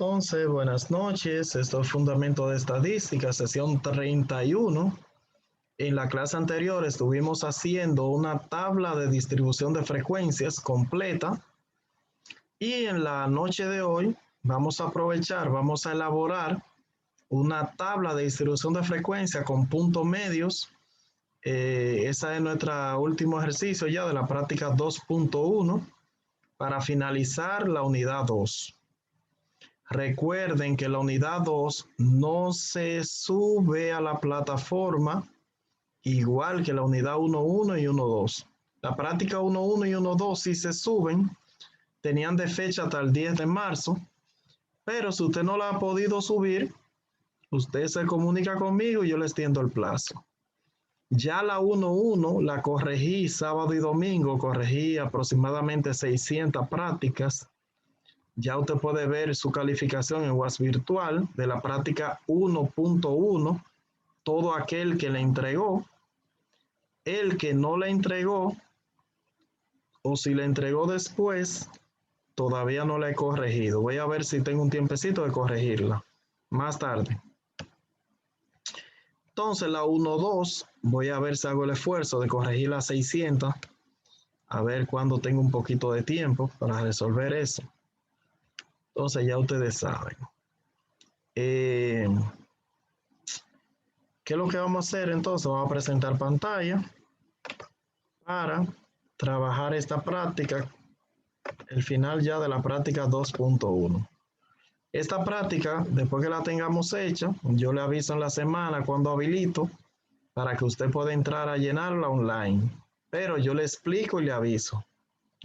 Entonces, buenas noches. Esto es Fundamento de Estadística, sesión 31. En la clase anterior estuvimos haciendo una tabla de distribución de frecuencias completa y en la noche de hoy vamos a elaborar una tabla de distribución de frecuencia con puntos medios. Ese es nuestro último ejercicio ya de la práctica 2.1 para finalizar la unidad 2. Recuerden que la unidad 2 no se sube a la plataforma igual que la unidad 1.1 y 1.2. La práctica 1.1 y 1.2 sí se suben, tenían de fecha hasta el 10 de marzo, pero si usted no la ha podido subir, usted se comunica conmigo y yo le extiendo el plazo. Ya la 1.1 la corregí sábado y domingo, corregí aproximadamente 600 prácticas. Ya usted puede ver su calificación en UAS virtual de la práctica 1.1, todo aquel que le entregó. El que no le entregó, o si le entregó después, todavía no la he corregido. Voy a ver si tengo un tiempecito de corregirla más tarde. Entonces la 1.2, voy a ver si hago el esfuerzo de corregir las 600, a ver cuándo tengo un poquito de tiempo para resolver eso. Entonces ya ustedes saben. ¿Qué es lo que vamos a hacer entonces? Vamos a presentar pantalla para trabajar esta práctica, el final ya de la práctica 2.1. Esta práctica, después que la tengamos hecha, yo le aviso en la semana cuando habilito para que usted pueda entrar a llenarla online. Pero yo le explico y le aviso.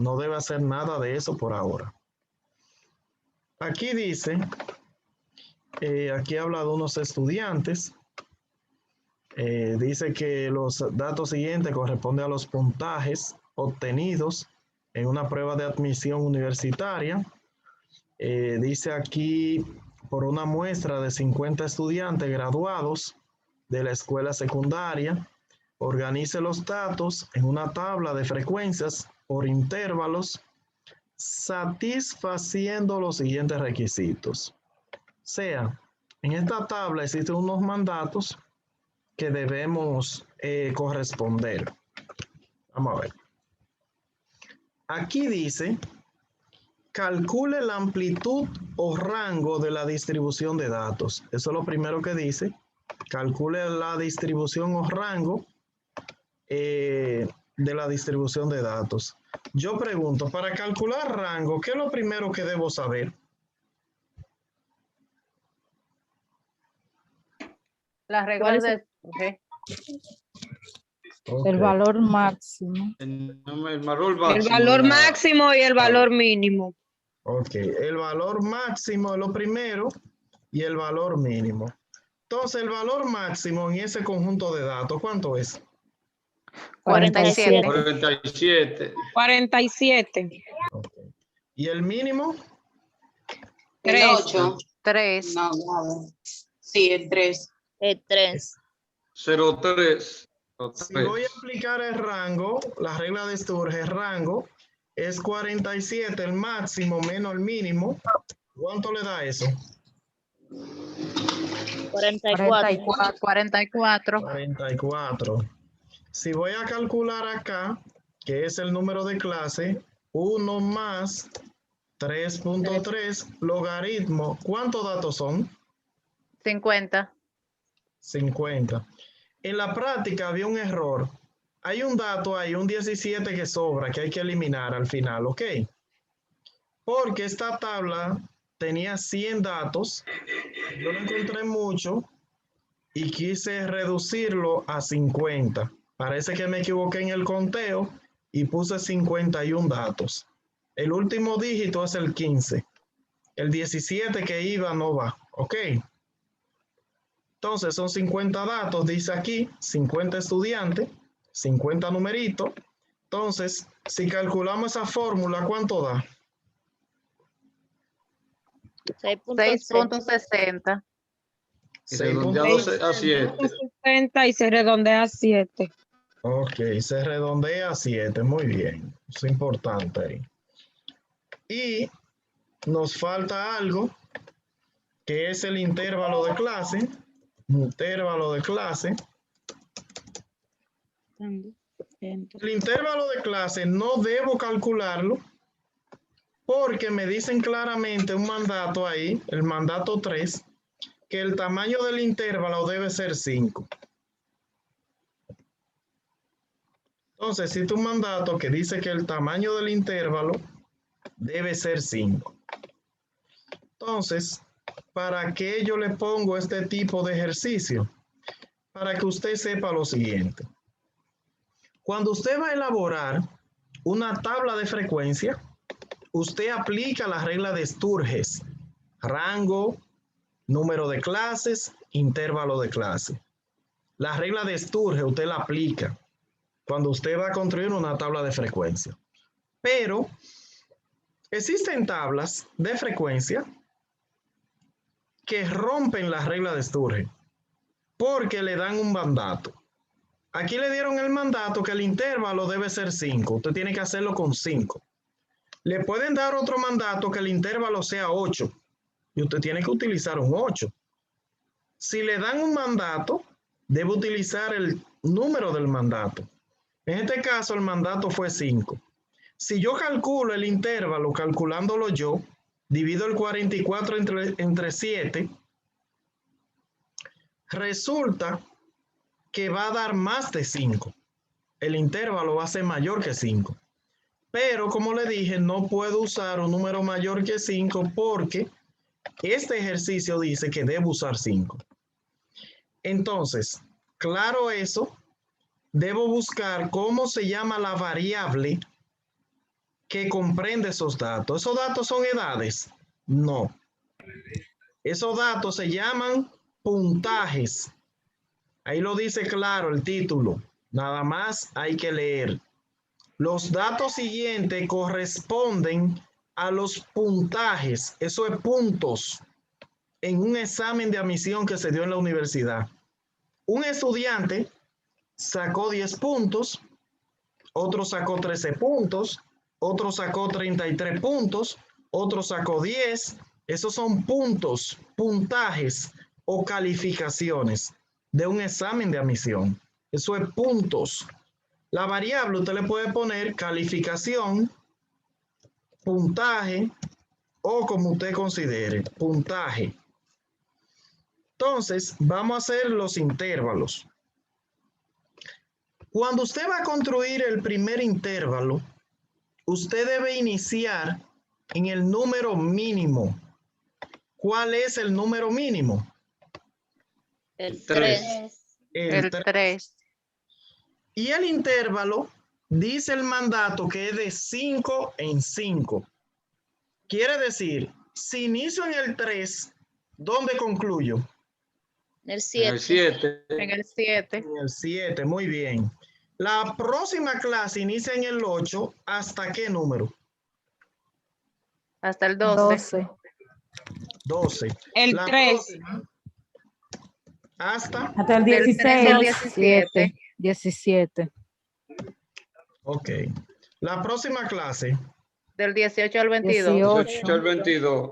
No debe hacer nada de eso por ahora. Aquí dice, aquí habla de unos estudiantes. Dice que los datos siguientes corresponden a los puntajes obtenidos en una prueba de admisión universitaria. Dice aquí, por una muestra de 50 estudiantes graduados de la escuela secundaria, organice los datos en una tabla de frecuencias por intervalos, satisfaciendo los siguientes requisitos. O sea, en esta tabla existen unos mandatos que debemos corresponder. Vamos a ver. Aquí dice, calcule la amplitud o rango de la distribución de datos. Eso es lo primero que dice. Calcule la distribución o rango de la distribución de datos. Yo pregunto, para calcular rango, ¿qué es lo primero que debo saber? Las reglas de... Okay. El valor máximo. El valor máximo. El valor máximo y el valor mínimo. Ok, el valor máximo es lo primero y el valor mínimo. Entonces, el valor máximo en ese conjunto de datos, ¿cuánto es? 47. 47. 47. Okay. ¿Y el mínimo? 3. 8. 3. No, sí, el 3. El 3. 03. Si voy a aplicar el rango, la regla de Sturge, el rango es 47, el máximo menos el mínimo. ¿Cuánto le da eso? 44. 44. 44. Si voy a calcular acá, que es el número de clase, 1 más 3.3 logaritmo, ¿cuántos datos son? 50. 50. En la práctica había un error. Hay un dato ahí, un 17 que sobra, que hay que eliminar al final, ¿ok? Porque esta tabla tenía 100 datos, yo no encontré mucho y quise reducirlo a 50. Parece que me equivoqué en el conteo y puse 51 datos. El último dígito es el 15. El 17 que iba no va, ¿ok? Entonces son 50 datos, dice aquí, 50 estudiantes, 50 numeritos. Entonces, si calculamos esa fórmula, ¿cuánto da? 6.60. Y redondeado a 7. 60 y se redondea a 7. Ok, se redondea a 7, muy bien. Es importante ahí. Y nos falta algo que es el intervalo de clase. Intervalo de clase. El intervalo de clase no debo calcularlo porque me dicen claramente un mandato ahí, el mandato 3, que el tamaño del intervalo debe ser 5. Entonces, existe un mandato que dice que el tamaño del intervalo debe ser 5. Entonces, ¿para qué yo le pongo este tipo de ejercicio? Para que usted sepa lo siguiente. Cuando usted va a elaborar una tabla de frecuencia, usted aplica la regla de Sturges, rango, número de clases, intervalo de clase. La regla de Sturges usted la aplica cuando usted va a construir una tabla de frecuencia. Pero existen tablas de frecuencia que rompen la regla de Sturges porque le dan un mandato. Aquí le dieron el mandato que el intervalo debe ser 5. Usted tiene que hacerlo con 5. Le pueden dar otro mandato que el intervalo sea 8 y usted tiene que utilizar un 8. Si le dan un mandato, debe utilizar el número del mandato. En este caso, el mandato fue 5. Si yo calculo el intervalo, calculándolo yo, divido el 44 entre 7, resulta que va a dar más de 5. El intervalo va a ser mayor que 5. Pero, como le dije, no puedo usar un número mayor que 5 porque este ejercicio dice que debo usar 5. Entonces, claro eso, debo buscar cómo se llama la variable que comprende esos datos. ¿Esos datos son edades? No. Esos datos se llaman puntajes. Ahí lo dice claro el título. Nada más hay que leer. Los datos siguientes corresponden a los puntajes. Eso es puntos en un examen de admisión que se dio en la universidad. Un estudiante sacó 10 puntos, otro sacó 13 puntos, otro sacó 33 puntos, otro sacó 10. Esos son puntos, puntajes o calificaciones de un examen de admisión. Eso es puntos. La variable usted le puede poner calificación, puntaje o como usted considere, puntaje. Entonces, vamos a hacer los intervalos. Cuando usted va a construir el primer intervalo, usted debe iniciar en el número mínimo. ¿Cuál es el número mínimo? El 3. El 3. Y el intervalo dice el mandato que es de 5 en 5. Quiere decir, si inicio en el 3, ¿dónde concluyo? El En el 7. En el 7. En el 7, muy bien. La próxima clase inicia en el 8, ¿hasta qué número? Hasta el 12. 12. 12. El La 3. próxima, hasta, Hasta el Del 13 al 17. 17. ok. La próxima clase, Del 18 al 22. 18 al 22.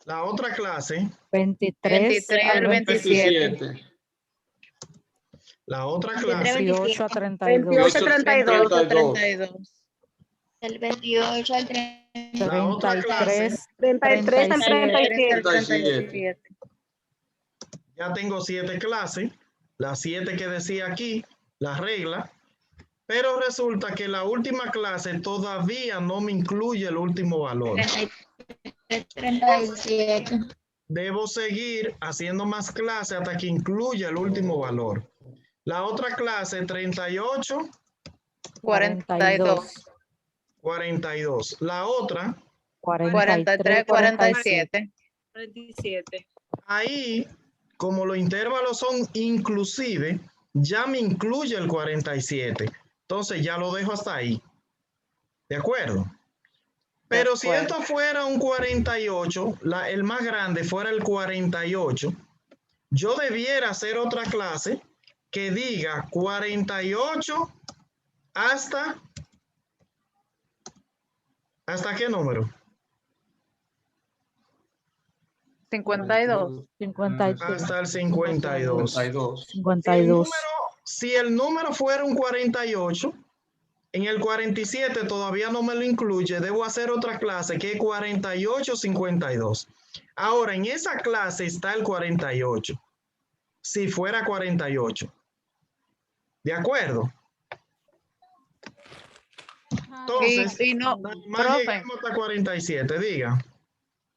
la otra clase, 23 23 al al 27. 27. la otra clase, 18 a 32. 28 al 32. 32. El 28 al 30. la otra clase, 33 al 37. ya tengo 7 clases, las 7 que decía aquí, la regla, pero resulta que la última clase todavía no me incluye el último valor. 37. Debo seguir haciendo más clases hasta que incluya el último valor. La otra clase, 38, 42. 42. La otra, 43, 47. 37. ahí, como los intervalos son inclusive, ya me incluye el 47. Entonces ya lo dejo hasta ahí. ¿De acuerdo? Pero si esto fuera un 48, el más grande fuera el 48, yo debiera hacer otra clase que diga 48 ¿hasta qué número? 52. 53. Hasta el 52. 52. 52. Si el número fuera un 48, en el 47 todavía no me lo incluye, debo hacer otra clase que es 48-52. Ahora, en esa clase está el 48. Si fuera 48. ¿De acuerdo? Entonces, Y no, más profe, llegamos hasta 47, diga.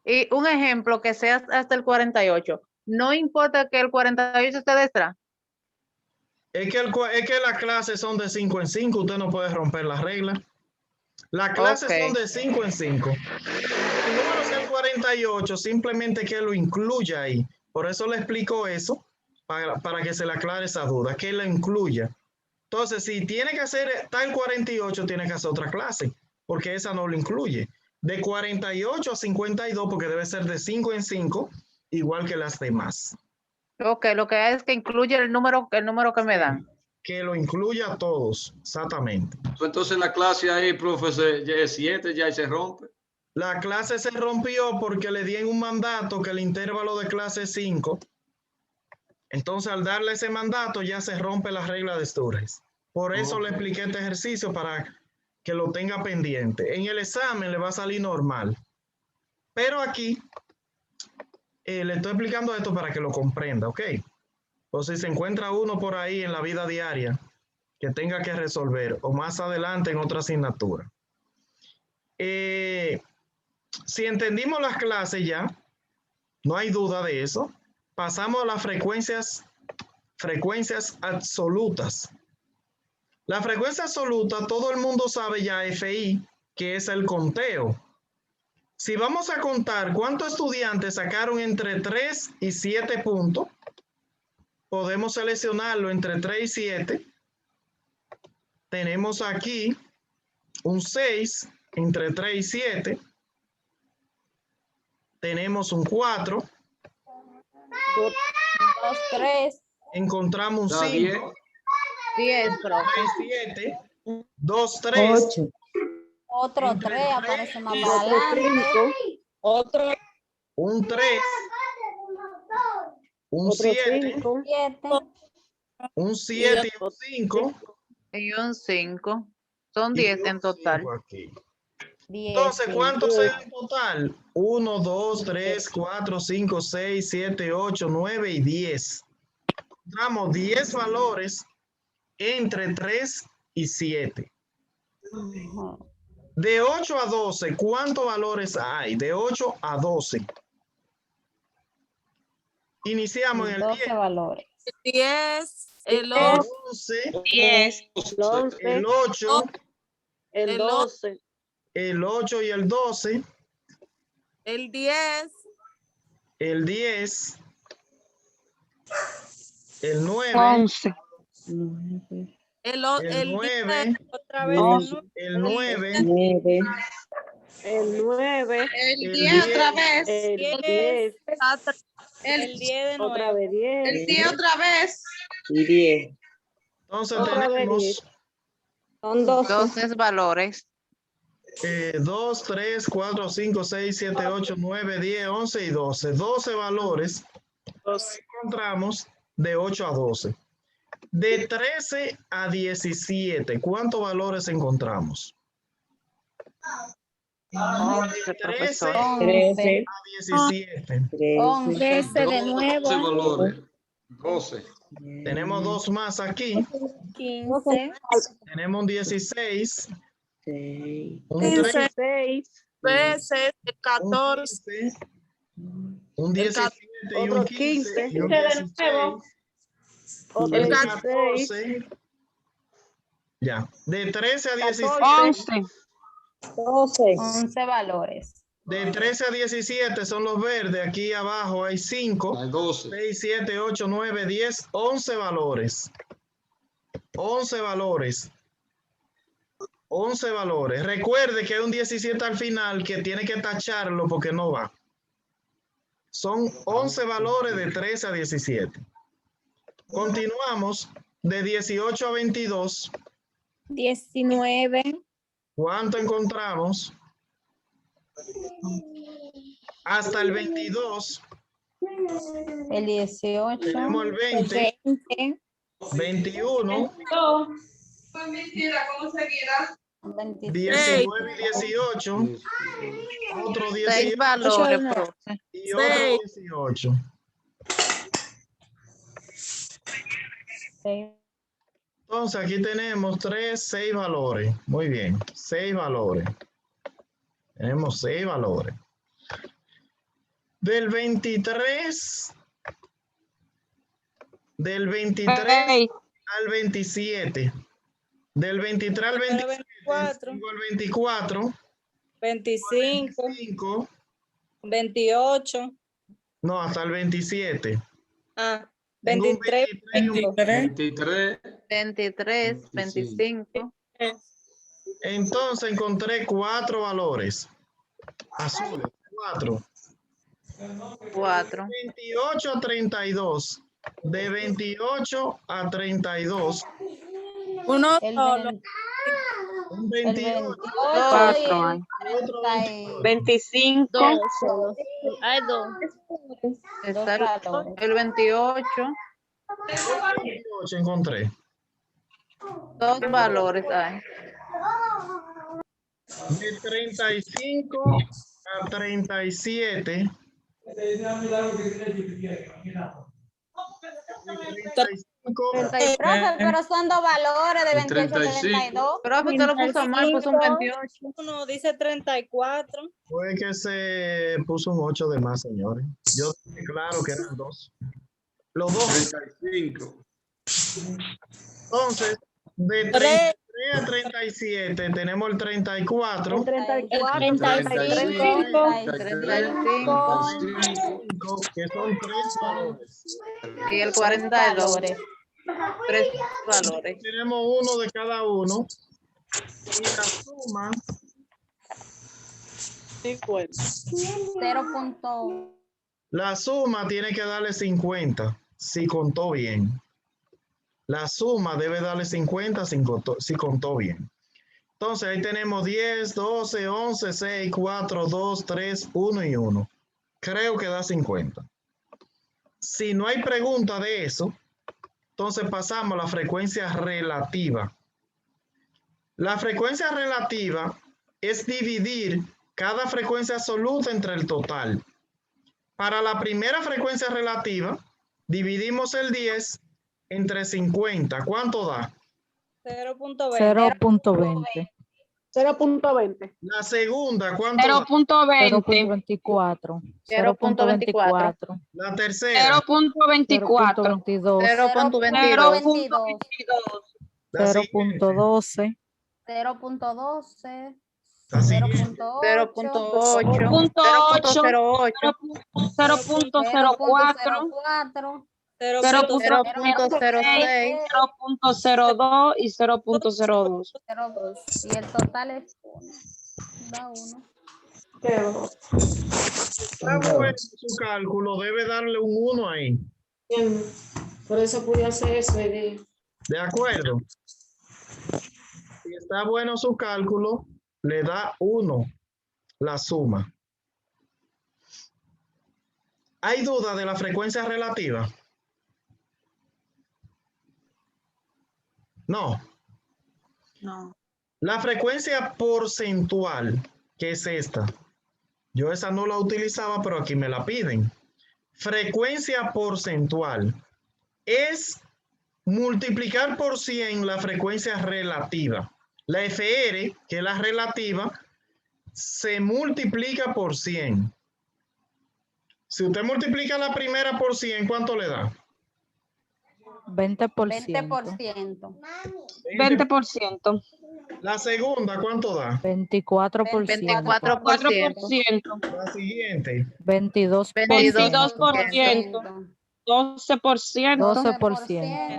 y un ejemplo que sea hasta el 48. No importa que el 48 esté detrás. Es que las clases son de 5 en 5, usted no puede romper las reglas. Las clases Ok. son de 5 en 5. El número sea el 48, simplemente que lo incluya ahí. Por eso le explico eso, para que se le aclare esa duda, que lo incluya. Entonces, si tiene que hacer tal 48, tiene que hacer otra clase, porque esa no lo incluye. De 48 a 52, porque debe ser de 5 en 5, igual que las demás. Ok, lo que hay es que incluye el número que me dan. Que lo incluya a todos, exactamente. Entonces la clase ahí, profe, ya es 7, ya ahí se rompe. La clase se rompió porque le di en un mandato que el intervalo de clase es 5. Entonces, al darle ese mandato, ya se rompe la regla de Sturges. Por eso le expliqué este ejercicio para que lo tenga pendiente. En el examen le va a salir normal. Pero aquí le estoy explicando esto para que lo comprenda, ¿ok? O si se encuentra uno por ahí en la vida diaria que tenga que resolver o más adelante en otra asignatura. Si entendimos las clases ya, no hay duda de eso. Pasamos a las frecuencias absolutas. La frecuencia absoluta, todo el mundo sabe ya FI, que es el conteo. Si vamos a contar cuántos estudiantes sacaron entre 3 y 7 puntos, podemos seleccionarlo entre 3 y 7. Tenemos aquí un 6 entre 3 y 7. Tenemos un 4. 2, 3. Encontramos un Da 5. 10, profe. 3, 7. 2, 3. 8. Otro Entre 3 tres aparece más y para adelante. Otro Un 3. Un 7. 7. Un 7 y un 5. Y un 5. Son 10 en total. Aquí. 10. Entonces, ¿cuántos son en total? 1, 2, 3, 4, 5, 6, 7, 8, 9 y 10. Encontramos 10 valores entre 3 y 7. De 8 a 12, ¿cuántos valores hay? De 8 a 12. Iniciamos en el 12 10. valores. 10, el 11, 10, el 8, el 12, el 8 y el 12, el 10, el 10, el 9, 11, el 9, 10, otra vez el 9, el 9, el 10 otra vez. el 10, 10, el 10 de otra nuevo. vez 10, Sí, otra vez. y 10. Entonces Otra vez tenemos 10. Son 12. 12 valores. 2, 3, 4, 5, 6, 7, 8, 9, 10, 11 y 12. 12 valores encontramos de 8 a 12. De 13 a 17, ¿cuántos valores encontramos? 11, 13 profesor. 11. a 17. 11. 13 de 12 nuevo. valores. 12. Tenemos dos más aquí. 15. Tenemos un 16, un 15, 13, 13, un 14, 15, un 17 y un Otro 15, y un 15 de 16, nuevo. Otro el 16. 14. Ya, de 13 a 16. 11, 12. 11 valores. De 13 a 17 son los verdes. Aquí abajo hay 5, Hay 12. 6, 7, 8, 9, 10, 11 valores. 11 valores. 11 valores. Recuerde que hay un 17 al final que tiene que tacharlo porque no va. Son 11 valores de 13 a 17. Continuamos de 18 a 22. 19. ¿Cuánto encontramos? Hasta el 22. El 18. Tenemos el 20, 21, 26. 19 y 18. Otro 6 18 valores, profe. y otro 18. 6. Entonces aquí tenemos 6 valores. Muy bien, 6 valores. Tenemos 6 valores. Del 23 al 27. Del 23 al 27. 24, Sigo al 24. 25, 25. 28, No, hasta el 27. Tengo un 23, 23 y un 23. 23, 25. Entonces encontré 4 valores. Azules, 4. 4. 28 a 32. De 28 a 32. uno El solo. 20, Un el 28. 28 y Cuatro. el Otro 30 25. Hay 2. Está valores. el 28. 28 encontré. 2 valores hay. De 35 a 37. Profe, pero son 2 valores de El 28 a 35. 32. Profe, usted lo puso mal, puso un 28. Uno dice 34. Fue que se puso un 8 de más, señores. Yo dije claro que eran 2. Los 2. 35. Entonces, de 33 a 37 tenemos el 34. 35. 35, que son 3 valores. Y el 42. 3 valores. Tenemos uno de cada uno. Y la suma 0. La suma tiene que darle 50, si contó bien. La suma debe darle 50 si contó bien. Entonces ahí tenemos 10, 12, 11, 6, 4, 2, 3, 1 y 1. Creo que da 50. Si no hay pregunta de eso, entonces pasamos a la frecuencia relativa. La frecuencia relativa es dividir cada frecuencia absoluta entre el total. Para la primera frecuencia relativa, dividimos el 10 entre 50. ¿Cuánto da? 0.20. 0.20. 0.20. La segunda, ¿cuánto da? 0.24. 0.24. La tercera, 0.22. 0.22. la siguiente, 0.12. 0.12. la siguiente, 0.8. 0.08. 0.04. 0.06. 0.02 y 0.02. 0.2. Y el total es 1. está bueno su cálculo, debe darle un 1 ahí. Por eso pude hacer eso. ¿De acuerdo? Si está bueno su cálculo, le da 1 la suma. ¿Hay duda de la frecuencia relativa? No. No. La frecuencia porcentual, que es esta. Yo esa no la utilizaba, pero aquí me la piden. Frecuencia porcentual es multiplicar por 100 la frecuencia relativa. La FR, que es la relativa, se multiplica por 100. Si usted multiplica la primera por 100, ¿cuánto le da? 20%. 20%. La segunda, ¿cuánto da? 24%. 24%. La siguiente. 22%. 12%. 12%.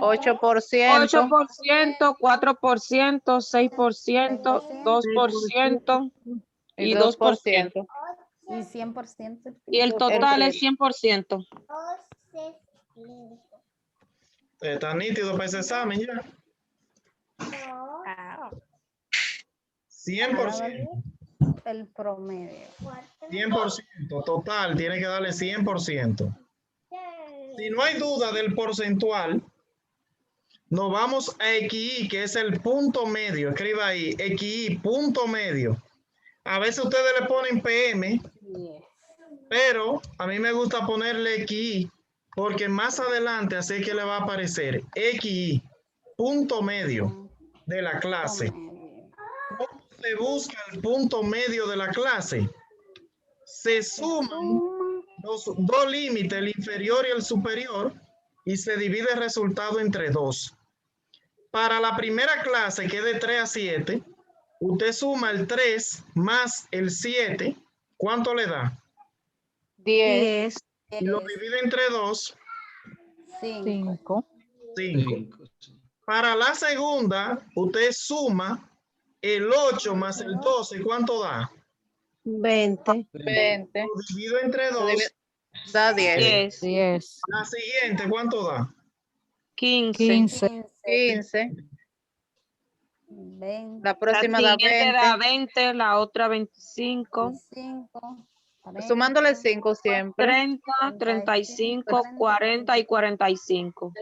8%. 8%, 4%, 6%, 2% Y 2%. Y 100%. y el total es 100%. Está nítido para ese examen ya. 100%. El promedio. 100%. Total, tiene que darle 100%. Si no hay duda del porcentual, nos vamos a XI, que es el punto medio. Escriba ahí, XI, punto medio. A veces ustedes le ponen PM, pero a mí me gusta ponerle XI, porque más adelante así es que le va a aparecer XI, punto medio de la clase. ¿Cómo se busca el punto medio de la clase? Se suman los dos límites, el inferior y el superior, y se divide el resultado entre 2. Para la primera clase, que es de 3 a 7, usted suma el 3 más el 7. ¿Cuánto le da? 10. Y lo divide entre 2. 5. 5. Para la segunda, usted suma el 8 más el 12. ¿Cuánto da? 20. 20. Lo divido entre 2. Da 10. 10. La siguiente, ¿cuánto da? 15. 15. 20. La próxima da 20. da 20, la otra 25. 25. Sumándole 5 siempre. 30, 35, 40 y 45.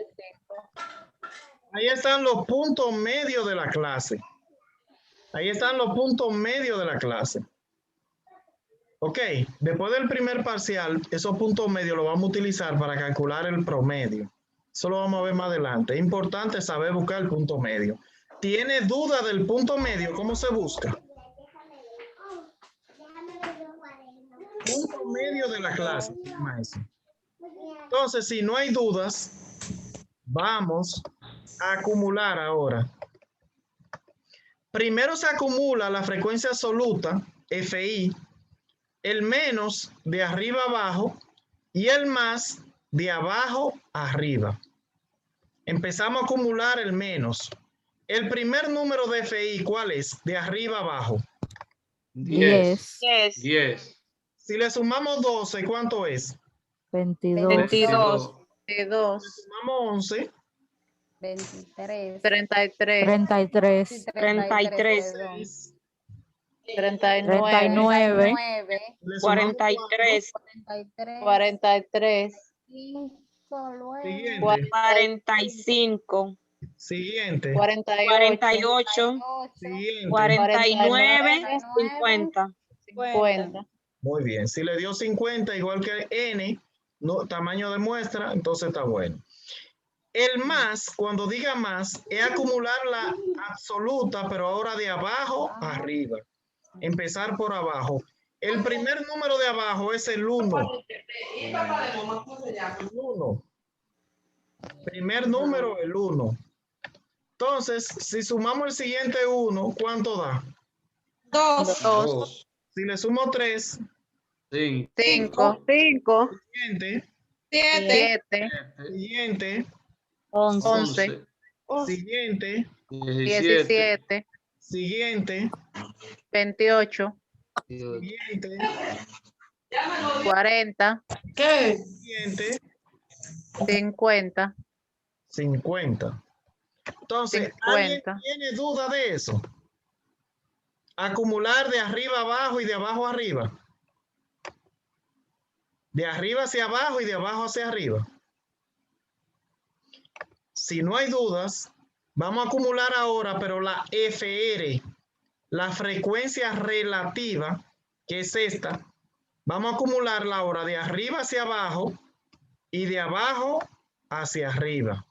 Ahí están los puntos medios de la clase. Ahí están los puntos medios de la clase. Ok, después del primer parcial, esos puntos medios los vamos a utilizar para calcular el promedio. Eso lo vamos a ver más adelante. Es importante saber buscar el punto medio. ¿Tiene duda del punto medio? ¿Cómo se busca? Punto medio de la clase. Entonces, si no hay dudas, vamos a acumular ahora. Primero se acumula la frecuencia absoluta, FI, el menos de arriba abajo y el más de abajo arriba. Empezamos a acumular el menos. El primer número de FI, ¿cuál es? De arriba abajo. 10. 10. Si le sumamos 12, ¿cuánto es? 22. 22. Si sumamos 11, 23. 33. 33. 33. 39. le sumamos 43. 43. 4, 45. siguiente, 48. siguiente. 49. 50. 50. Muy bien. Si le dio 50, igual que N, no, tamaño de muestra, entonces está bueno. El más, cuando diga más, es acumular la absoluta, pero ahora de abajo a arriba. Empezar por abajo. El primer número de abajo es el 1. El 1. Primer número, el 1. Entonces, si sumamos el siguiente 1, ¿cuánto da? 2. Si le sumo 3, 5. 5. siguiente, 7. siguiente, 11. siguiente, 17. siguiente, 28. siguiente, 40. ¿Qué? siguiente, 50. 50. Entonces, ¿alguien 50. tiene duda de eso? Acumular de arriba abajo y de abajo arriba. De arriba hacia abajo y de abajo hacia arriba. Si no hay dudas, vamos a acumular ahora, pero la FR, la frecuencia relativa, que es esta, vamos a acumularla ahora de arriba hacia abajo y de abajo hacia arriba.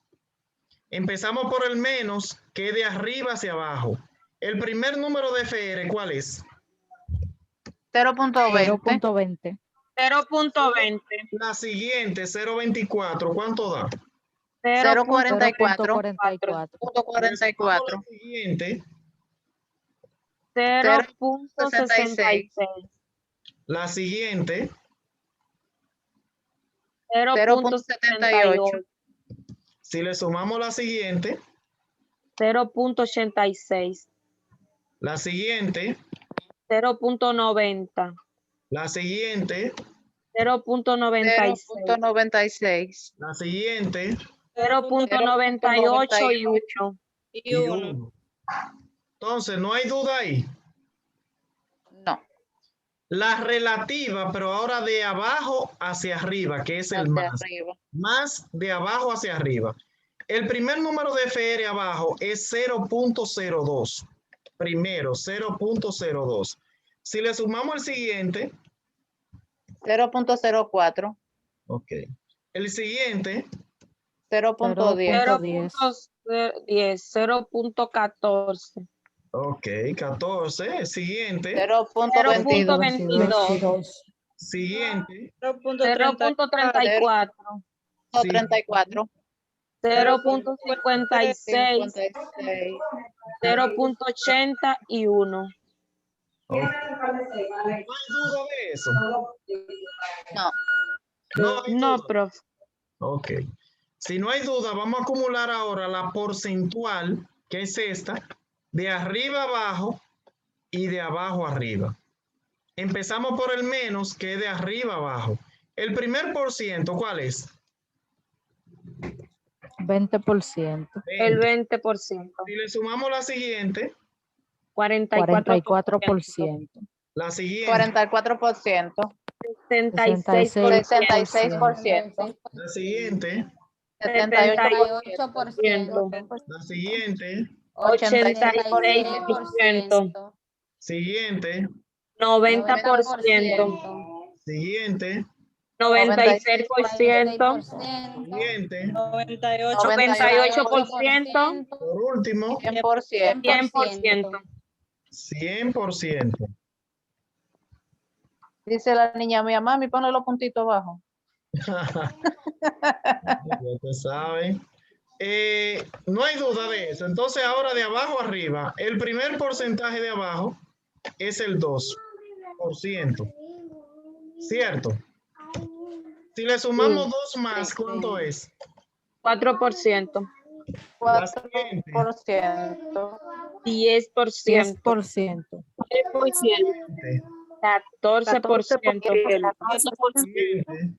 Empezamos por el menos, que es de arriba hacia abajo. El primer número de FR, ¿cuál es? 0.20. 0.20. La siguiente, 0.24, ¿cuánto da? 0.44. 0.44. La siguiente, 0.66. la siguiente, 0.78. si le sumamos la siguiente, 0.86. la siguiente, 0.90. la siguiente, 0.96. 0.96. la siguiente 0.98 y 8. y 1. Entonces, no hay duda ahí. No. La relativa, pero ahora de abajo hacia arriba, que es el Hacia más. arriba. Más de abajo hacia arriba. El primer número de FR abajo es 0.02. Primero, 0.02. Si le sumamos el siguiente, 0.04. ok. El siguiente, 0.10. 0.14. ok, 14. El siguiente, 0.22. 0.22. siguiente, 0.34. 0.34. 0.56. 56. 0.81. ok. ¿No hay duda de eso? No. No hay No, duda. profe. Ok. Si no hay duda, vamos a acumular ahora la porcentual, que es esta, de arriba abajo y de abajo arriba. Empezamos por el menos, que es de arriba abajo. El primer por ciento, ¿cuál es? 20%. El 20. 20%. Si le sumamos la siguiente, 44%. la siguiente, 44%. 66%. 66%. la siguiente, 78%. la siguiente, 86%. siguiente, 90%. siguiente, 96%. siguiente, 98%. por último, 100%. 100%. 100%. Dice la niña mía, mami, ponle los puntitos abajo. Ya te saben. No hay duda de eso. Entonces, ahora de abajo arriba, el primer porcentaje de abajo es el 2%. ¿Cierto? Si le sumamos Sí. 2 más, ¿cuánto es? 4%. 4%. 10%. 10%. 14%. Siguiente,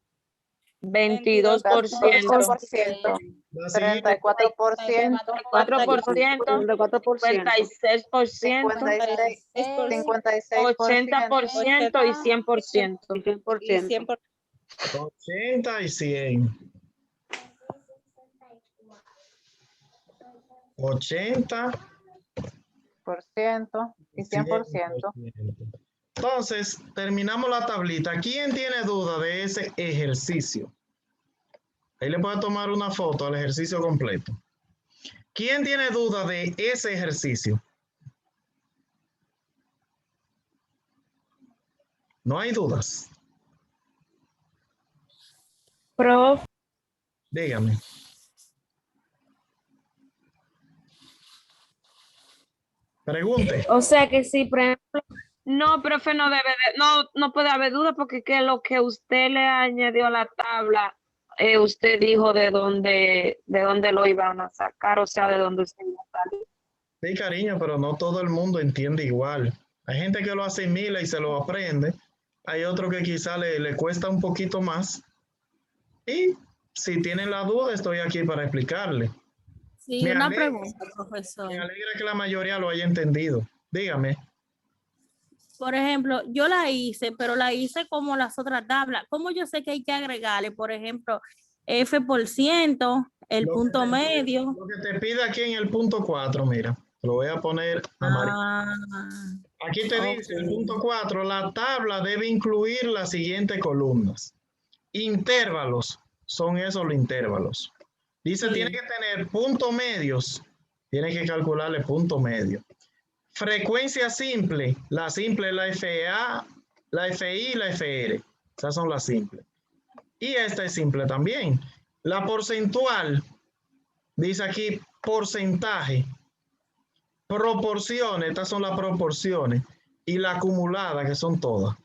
22%. 14%. la siguiente, 34%. 4%. 56%. 80% y 100%. 100%. 80 y 100. 80 y 100%. Entonces, terminamos la tablita. ¿Quién tiene duda de ese ejercicio? Ahí le puedo tomar una foto al ejercicio completo. ¿Quién tiene duda de ese ejercicio? No hay dudas. Prof. Dígame. Pregunte. O sea que sí, por ejemplo, no, profe, no debe de, no puede haber duda porque que lo que usted le añadió a la tabla, usted dijo de dónde lo iban a sacar, o sea, de dónde usted iba a salir. Sí, cariño, pero no todo el mundo entiende igual. Hay gente que lo asimila y se lo aprende. Hay otro que quizá le cuesta un poquito más. Y si tienen la duda, estoy aquí para explicarle. Sí, Me una alegra. pregunta, profesor. Me alegra que la mayoría lo haya entendido. Dígame. Por ejemplo, yo la hice, pero la hice como las otras tablas. ¿Cómo yo sé que hay que agregarle, por ejemplo, F%, el Lo que punto te- medio? Lo que te pide aquí en el punto 4, mira, lo voy a poner amarillo. Ah, Aquí te dice el punto 4, la tabla debe incluir las siguientes columnas. Intervalos, son esos los intervalos. Dice, Sí. tiene que tener puntos medios, tiene que calcularle punto medio. Frecuencia simple, la simple es la FA, la FI y la FR. Esas son las simples. Y esta es simple también. La porcentual, dice aquí porcentaje. Proporciones, estas son las proporciones. Y la acumulada, que son todas.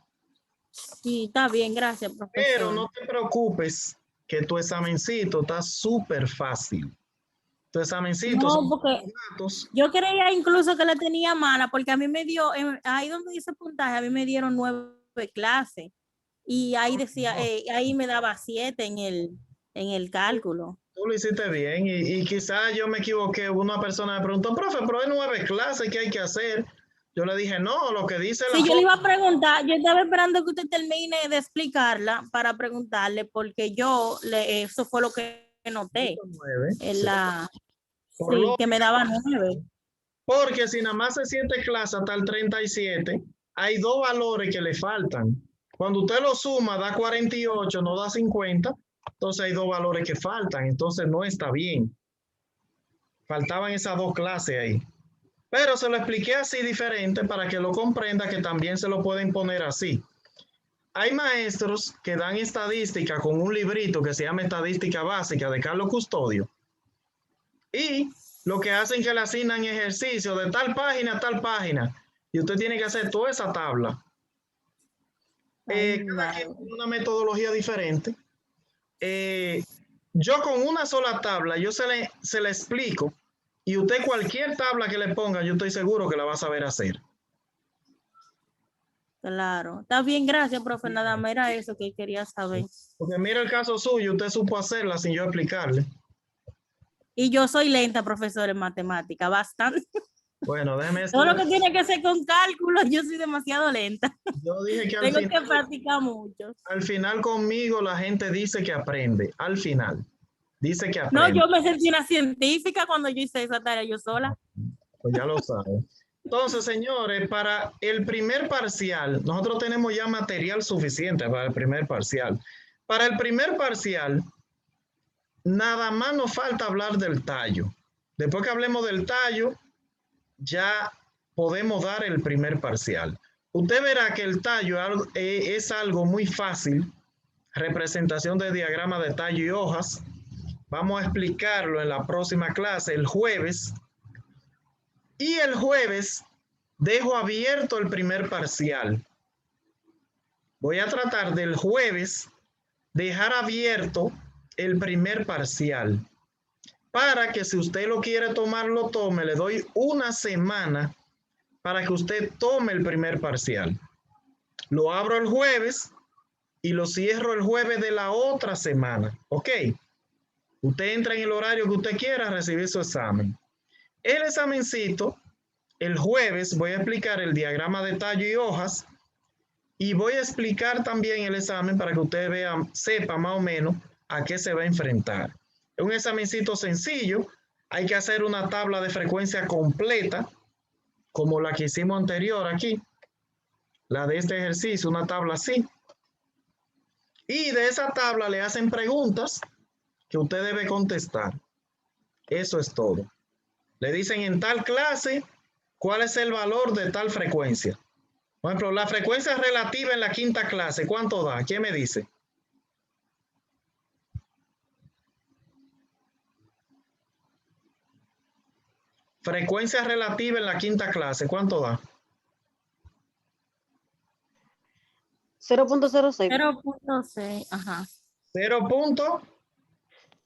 sí, está bien, gracias, profesor. Pero no te preocupes, que tu examencito está súper fácil. Tu examencito No, son porque datos. yo creía incluso que la tenía mala, porque a mí me dio, ahí donde dice puntaje, a mí me dieron 9 clases. Y ahí decía, ahí me daba 7 en el cálculo. Tú lo hiciste bien y quizás yo me equivoqué. Una persona me preguntó, profe, pero hay 9 clases, ¿qué hay que hacer? Yo le dije, no, lo que dice la Sí, yo le iba a foto. preguntar, yo estaba esperando que usted termine de explicarla para preguntarle, porque eso fue lo que noté Nueve, en sí. la, Por sí, lo- que me daba 9. Porque si nada más se 7 clases hasta el 37, hay 2 valores que le faltan. Cuando usted lo suma, da 48, no da 50, entonces hay 2 valores que faltan, entonces no está bien. Faltaban esas 2 clases ahí. Pero se lo expliqué así diferente para que lo comprenda que también se lo pueden poner así. Hay maestros que dan estadística con un librito que se llama Estadística Básica de Carlos Custodio. Y lo que hacen es que le asignan ejercicio de tal página a tal página. Y usted tiene que hacer toda esa tabla. Cada quien tiene una metodología diferente. Yo con una sola tabla, yo se le explico. Y usted cualquier tabla que le ponga, yo estoy seguro que la va a saber hacer. Claro. Está bien, gracias, profe. Nada más era eso que quería saber. Porque mira el caso suyo, usted supo hacerla sin yo explicarle. Y yo soy lenta, profesor, en matemática, bastante. Bueno, déjeme Todo lo decirle, que tiene que ser con cálculos, yo soy demasiado lenta. yo dije que Tengo que practicar mucho. al final conmigo la gente dice que aprende. Al final. Dice que No, aprende. yo me sentí una científica cuando yo hice esa tarea yo sola. Pues ya lo sabe. Entonces, señores, para el primer parcial, nosotros tenemos ya material suficiente para el primer parcial. Para el primer parcial, nada más nos falta hablar del tallo. Después que hablemos del tallo, ya podemos dar el primer parcial. Usted verá que el tallo es algo muy fácil. Representación de diagrama de tallo y hojas. Vamos a explicarlo en la próxima clase, el jueves. Y el jueves dejo abierto el primer parcial. Voy a tratar del jueves dejar abierto el primer parcial. Para que si usted lo quiere tomar, lo tome. Le doy una semana para que usted tome el primer parcial. Lo abro el jueves y lo cierro el jueves de la otra semana. ¿Ok? Usted entra en el horario que usted quiera recibir su examen. El examencito, el jueves voy a explicar el diagrama de tallo y hojas y voy a explicar también el examen para que usted vea, sepa más o menos a qué se va a enfrentar. Es un examencito sencillo, hay que hacer una tabla de frecuencia completa, como la que hicimos anterior aquí, la de este ejercicio, una tabla así. Y de esa tabla le hacen preguntas que usted debe contestar. Eso es todo. Le dicen en tal clase, ¿cuál es el valor de tal frecuencia? Por ejemplo, la frecuencia relativa en la quinta clase, ¿cuánto da? ¿Quién me dice? Frecuencia relativa en la quinta clase, ¿cuánto da? 0.06. 0.6, ajá. 0.06.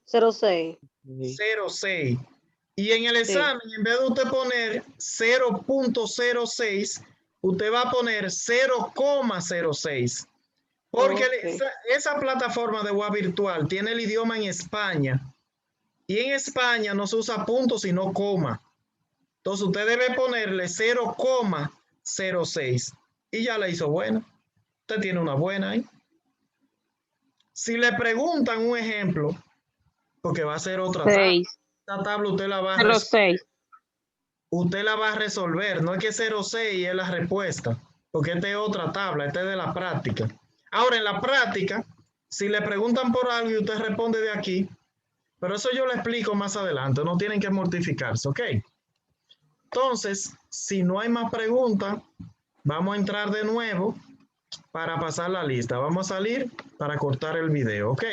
0.06. Y en el examen, en vez de usted poner 0.06, usted va a poner 0,06. Porque esa plataforma de web virtual tiene el idioma en España. Y en España no se usa punto, sino coma. Entonces usted debe ponerle 0,06. Y ya le hizo buena. Usted tiene una buena ahí. Si le preguntan un ejemplo, porque va a ser otra tabla. 6. Esta tabla usted la va a 06. usted la va a resolver. No es que 06 es la respuesta, porque esta es otra tabla, esta es de la práctica. Ahora, en la práctica, si le preguntan por algo y usted responde de aquí, pero eso yo le explico más adelante, no tienen que mortificarse, ¿ok? Entonces, si no hay más preguntas, vamos a entrar de nuevo para pasar la lista. Vamos a salir para cortar el video, ¿ok?